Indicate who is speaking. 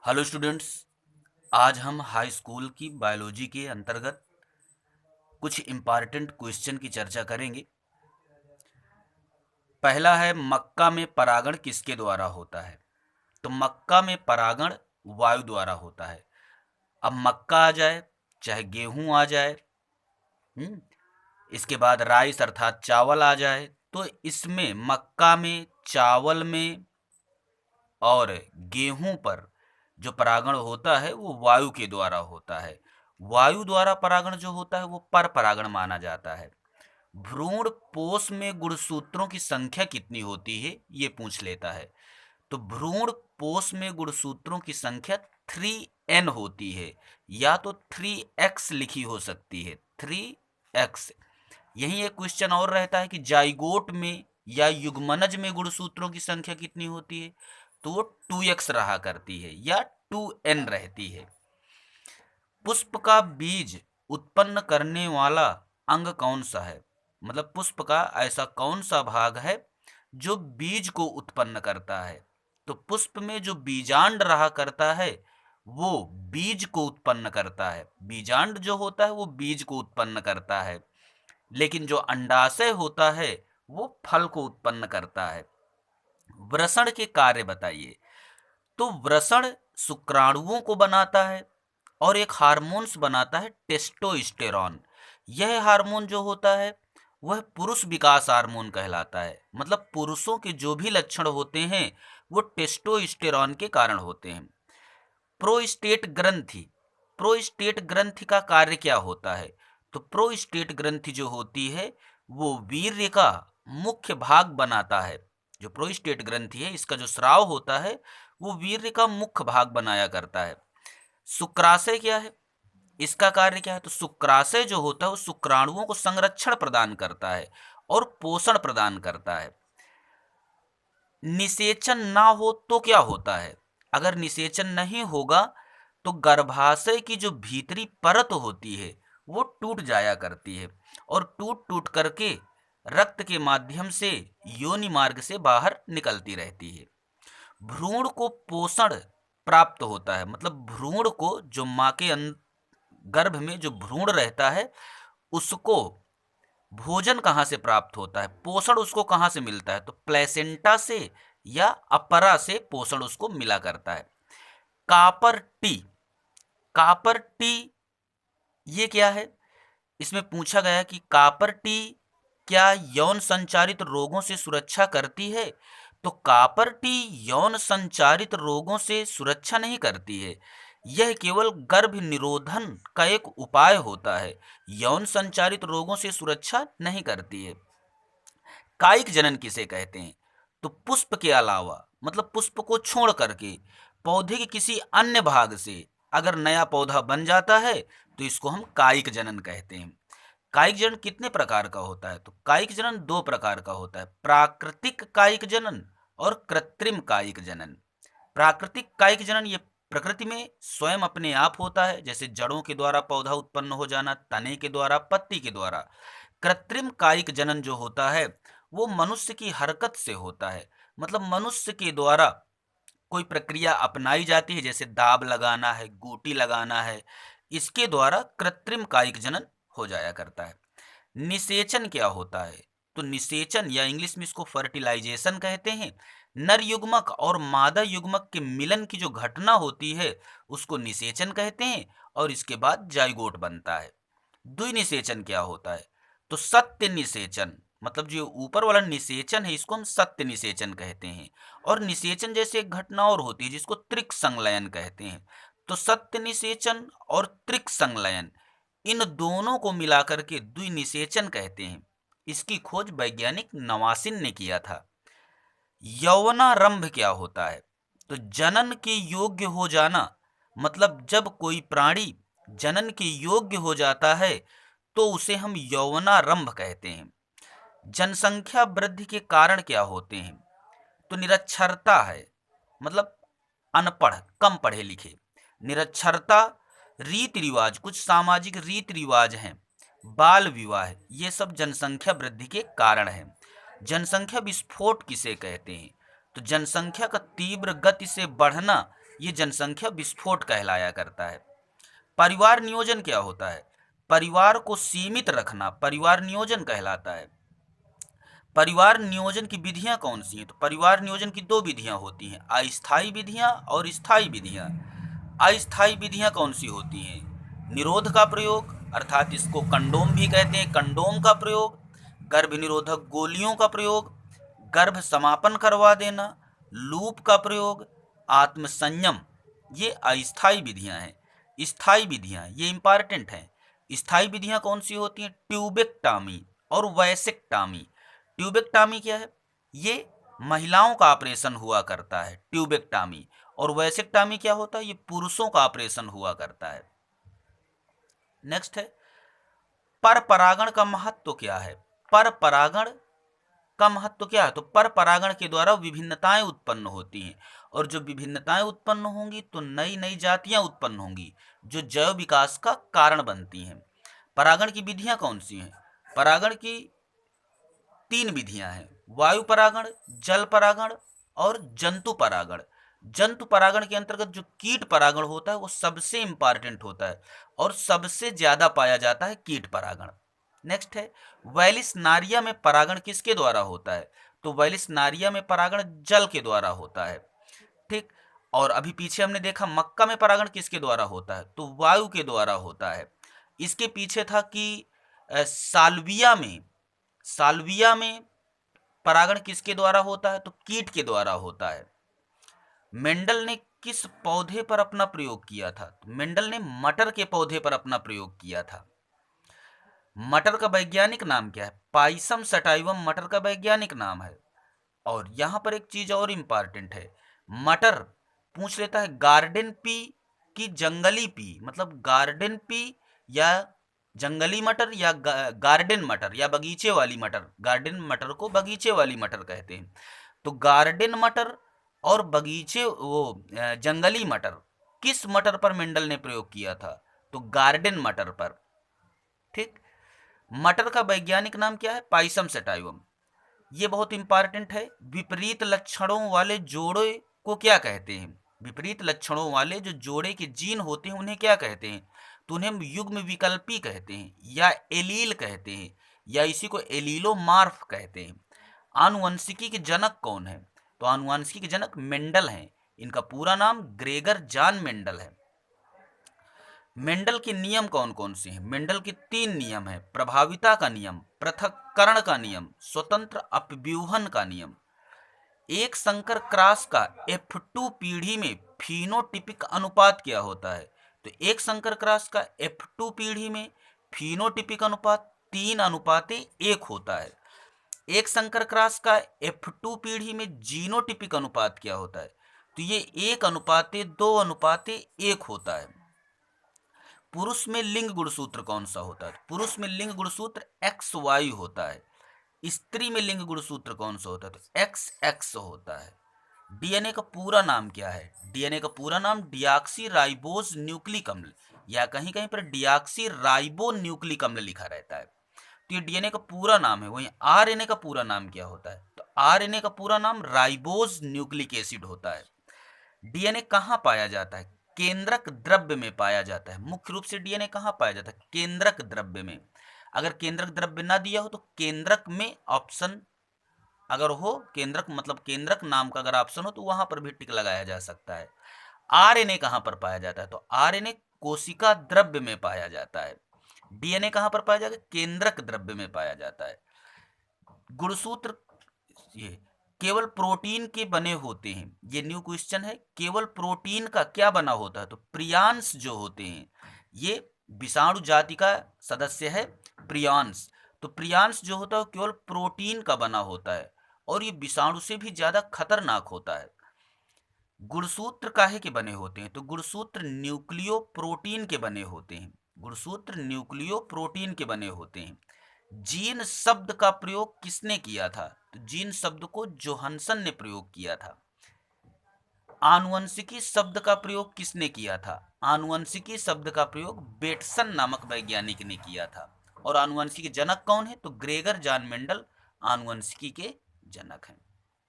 Speaker 1: Hello students. आज हम high school की बायोलॉजी के अंतर्गत कुछ इम्पॉर्टेंट क्वेश्चन की चर्चा करेंगे। पहला है, मक्का में परागण किसके द्वारा होता है? तो मक्का में परागण वायु द्वारा होता है। अब मक्का आ जाए चाहे गेहूं आ जाए, हम्म, इसके बाद राइस अर्थात चावल आ जाए, तो इसमें मक्का में, चावल में और गेहूं पर जो परागण होता है वो वायु के द्वारा होता है। वायु द्वारा परागण जो होता है वो पर परागण माना जाता है। भ्रूण पोष में गुणसूत्रों की संख्या कितनी होती है ये पूछ लेता है। तो भ्रूण पोष में गुणसूत्रों की संख्या 3n होती है, या तो 3x लिखी हो सकती है, 3x। यही एक क्वेश्चन और रहता है कि जाइगोट में या युग्मनज में गुणसूत्रों की संख्या कितनी होती है? तो वो 2x रहा करती है या 2n रहती है। पुष्प का बीज उत्पन्न करने वाला अंग कौन सा है? मतलब पुष्प का ऐसा कौन सा भाग है जो बीज को उत्पन्न करता है? तो पुष्प में जो बीजांड रहा करता है वो बीज को उत्पन्न करता है। बीजांड जो होता है वो बीज को उत्पन्न करता है, लेकिन जो अंडाशय होता है वो फल को उत्पन्न करता है। वृषण के कार्य बताइए। तो वृषण शुक्राणुओं को बनाता है और एक हार्मोन्स बनाता है, टेस्टोस्टेरॉन। यह हार्मोन जो होता है वह पुरुष विकास हार्मोन कहलाता है। मतलब पुरुषों के जो भी लक्षण होते हैं वो टेस्टोस्टेरॉन के कारण होते हैं। प्रोस्टेट ग्रंथि, प्रोस्टेट ग्रंथि का कार्य क्या होता है? तो प्रोस्टेट ग्रंथि जो होती है वो वीर्य का मुख्य भाग बनाता है। जो प्रोस्टेट ग्रंथि है इसका जो स्राव होता है वो वीर्य का मुख्य भाग बनाया करता है। शुक्राशय क्या है? इसका कार्य क्या है? तो शुक्राशय जो होता है वो शुक्राणुओं को संरक्षण प्रदान करता है और पोषण प्रदान करता है। निषेचन ना हो तो क्या होता है? अगर निषेचन नहीं होगा तो गर्भाशय की जो भीतरी परत होती है वो टूट जाया करती है और टूट टूट करके रक्त के माध्यम से योनि मार्ग से बाहर निकलती रहती है। भ्रूण को पोषण प्राप्त होता है। मतलब भ्रूण को, जो माँ के गर्भ में जो भ्रूण रहता है उसको भोजन कहाँ से प्राप्त होता है, पोषण उसको कहाँ से मिलता है? तो प्लेसेंटा से या अपरा से पोषण उसको मिला करता है। कापर टी, कापर टी ये क्या है? इसमें पूछा गया कि कापर टी क्या यौन संचारित रोगों से सुरक्षा करती है? तो कापर टी यौन संचारित रोगों से सुरक्षा नहीं करती है, यह केवल गर्भ निरोधन का एक उपाय होता है। यौन संचारित रोगों से सुरक्षा नहीं करती है। कायिक जनन किसे कहते हैं? तो पुष्प के अलावा, मतलब पुष्प को छोड़ करके पौधे के किसी अन्य भाग से अगर नया पौधा बन जाता है तो इसको हम कायिक जनन कहते हैं। कायिक जनन कितने प्रकार का होता है? तो कायिक जनन दो प्रकार का होता है, प्राकृतिक कायिक जनन और कृत्रिम कायिक जनन। प्राकृतिक कायिक जनन ये प्रकृति में स्वयं अपने आप होता है, जैसे जड़ों के द्वारा पौधा उत्पन्न हो जाना, तने के द्वारा, पत्ती के द्वारा। कृत्रिम कायिक जनन जो होता है वो मनुष्य की हरकत से होता है। मतलब मनुष्य के द्वारा कोई प्रक्रिया अपनाई जाती है, जैसे दाब लगाना है, गोटी लगाना है, इसके द्वारा कृत्रिम कायिक जनन हो जाया करता है। निषेचन क्या होता है? तो निषेचन या इंग्लिश में इसको फर्टिलाइजेशन कहते हैं। नर युग्मक और मादा युग्मक के मिलन की जो घटना होती है उसको निषेचन कहते हैं और इसके बाद जाइगोट बनता है। द्विनिषेचन क्या होता है? तो सत्य निषेचन, मतलब जो ऊपर वाला निषेचन है इसको हम सत्य निषेचन कहते हैं। और निषेचन जैसे एक घटना और होती है जिसको त्रिक संलयन कहते हैं। तो सत्य निषेचन और त्रिक संलयन, इन दोनों को मिलाकर के द्विनिषेचन कहते हैं। इसकी खोज वैज्ञानिक नवासिन ने किया था। यौवनारंभ क्या होता है? तो जनन के योग्य हो जाना, मतलब जब कोई प्राणी जनन के योग्य हो जाता है तो उसे हम यौवनारंभ कहते हैं। जनसंख्या वृद्धि के कारण क्या होते हैं? तो निरक्षरता है, मतलब अनपढ़, कम पढ़े लिखे। निरक्षरता, रीति रिवाज, कुछ सामाजिक रीति रिवाज हैं, बाल विवाह, ये सब जनसंख्या वृद्धि के कारण हैं। जनसंख्या विस्फोट किसे कहते हैं? तो जनसंख्या का तीव्र गति से बढ़ना ये जनसंख्या विस्फोट कहलाया करता है। परिवार नियोजन क्या होता है? परिवार को सीमित रखना परिवार नियोजन कहलाता है। परिवार नियोजन की विधियां कौन सी हैं? तो परिवार नियोजन की दो विधियां होती हैं, अस्थायी विधियां और स्थायी विधियां। अस्थायी विधियां कौन सी होती हैं? निरोध का प्रयोग, अर्थात इसको कंडोम भी कहते हैं, कंडोम का प्रयोग, गर्भ निरोधक गोलियों का प्रयोग, गर्भ समापन करवा देना, लूप का प्रयोग, आत्मसंयम, ये अस्थायी विधियां हैं। स्थायी विधियां ये इंपॉर्टेंट हैं। स्थायी विधियां कौन सी होती हैं? ट्यूबेक्टामी और वैसेक्टामी। ट्यूबेक्टामी क्या है? ये महिलाओं का ऑपरेशन हुआ करता है ट्यूबेक्टामी। और वैसेक्टामी क्या होता है? ये पुरुषों का ऑपरेशन हुआ करता है। नेक्स्ट है, पर परागण का महत्व क्या है? पर परागण का महत्व क्या है? तो पर परागण के द्वारा विभिन्नताएं उत्पन्न होती हैं, और जो विभिन्नताएं उत्पन्न होंगी तो नई नई जातियां उत्पन्न होंगी जो जैव विकास का कारण बनती हैं। परागण की विधियां कौन सी हैं? परागण की तीन विधियां हैं, वायु परागण, जल परागण और जंतु परागण। जंतु परागण के अंतर्गत जो कीट परागण होता है वो सबसे इंपॉर्टेंट होता है और सबसे ज्यादा पाया जाता है कीट परागण। नेक्स्ट है, वैलिसनारिया में परागण किसके द्वारा होता है? तो वैलिसनारिया में परागण जल के द्वारा होता है। ठीक। और अभी पीछे हमने देखा मक्का में परागण किसके द्वारा होता है? तो वायु के द्वारा होता है। इसके पीछे था कि साल्विया में परागण किसके द्वारा होता है? तो कीट के द्वारा होता है। मेंडल ने किस पौधे पर अपना प्रयोग किया था? तो मेंडल ने मटर के पौधे पर अपना प्रयोग किया था। मटर का वैज्ञानिक नाम क्या है? पाइसम सटाइवम मटर का वैज्ञानिक नाम है। और यहां पर एक चीज और इंपॉर्टेंट है, मटर पूछ लेता है गार्डन पी की जंगली पी, मतलब गार्डन पी या जंगली मटर या गार्डन मटर या बगीचे वाली मटर। गार्डन मटर को बगीचे वाली मटर कहते हैं। तो गार्डन मटर और बगीचे जंगली मटर, किस मटर पर मेंडल ने प्रयोग किया था? तो गार्डन मटर पर। ठीक। मटर का वैज्ञानिक नाम क्या है? Pisum sativum. ये बहुत इंपॉर्टेंट है। विपरीत लक्षणों वाले जोड़े को क्या कहते हैं? विपरीत लक्षणों वाले जो जोड़े के जीन होते हैं उन्हें क्या कहते हैं? तो उन्हें हम युग्म विकल्पी कहते हैं या एलील कहते हैं या इसी को एलीलोमार्फ कहते हैं। आनुवंशिकी के जनक कौन है? तो आनुवंशिकी के जनक मेंडल हैं। इनका पूरा नाम ग्रेगर जॉन मेंडल है। मेंडल के नियम कौन कौन से हैं? मेंडल के तीन नियम हैं, प्रभाविता का नियम, पृथक्करण का नियम, स्वतंत्र अपव्यूहन का नियम। एक संकर क्रॉस का F2 पीढ़ी में फिनोटिपिक अनुपात क्या होता है? तो एक संकर क्रॉस का F2 पीढ़ी में फिनोटिपिक अनुपात 3:1 होता है। एक संकर क्रॉस का F2 पीढ़ी में जीनोटिपिक अनुपात क्या होता है? तो ये 1:2:1 होता है। पुरुष में लिंग गुणसूत्र कौन सा होता है? पुरुष में लिंग गुणसूत्र XY होता है। स्त्री में लिंग गुणसूत्र कौन सा होता है? तो XX होता है। डीएनए का पूरा नाम क्या है? डीएनए का पूरा नाम डिऑक्सी राइबोज न्यूक्लिक अम्ल या कहीं कहीं पर डिऑक्सी राइबो न्यूक्लिक अम्ल लिखा रहता है। तो ये डीएनए का पूरा नाम है। वहीं आरएनए का पूरा नाम क्या होता है? तो आरएनए का पूरा नाम राइबोज न्यूक्लिक एसिड होता है। डीएनए कहाँ पाया जाता है? केंद्रक द्रव्य में पाया जाता है। मुख्य रूप से डीएनए कहाँ पाया जाता है? केंद्रक द्रव्य में। अगर केंद्रक द्रव्य ना दिया हो तो केंद्रक में ऑप्शन अगर हो, केंद्रक मतलब केंद्रक नाम का अगर ऑप्शन हो तो वहां पर भी टिक लगाया जा सकता है। आरएनए कहां पर पाया जाता है? तो आरएनए कोशिका द्रव्य में पाया जाता है। डीएनए कहां पर पाया जाता है? केंद्रक द्रव्य में पाया जाता है। गुणसूत्र ये केवल प्रोटीन के बने होते हैं। ये न्यू क्वेश्चन है। केवल प्रोटीन का क्या बना होता है? तो प्रियांश जो होते हैं, ये विषाणु जाति का सदस्य है प्रियांश। तो प्रियांश जो होता है वो केवल प्रोटीन का बना होता है और ये विषाणु से भी ज्यादा खतरनाक होता है। गुणसूत्र काहे के बने होते हैं? तो गुणसूत्र न्यूक्लियो प्रोटीन के बने होते हैं। गुणसूत्र न्यूक्लियो प्रोटीन के बने होते हैं। जीन शब्द का प्रयोग किसने किया था? तो जीन शब्द को जोहानसन ने प्रयोग किया था। आनुवंशिकी शब्द का प्रयोग किसने किया था? आनुवंशिकी शब्द का प्रयोग बेटसन नामक वैज्ञानिक ने किया था। और आनुवंशिकी के जनक कौन है? तो ग्रेगर जॉन मेंडल आनुवंशिकी के जनक हैं।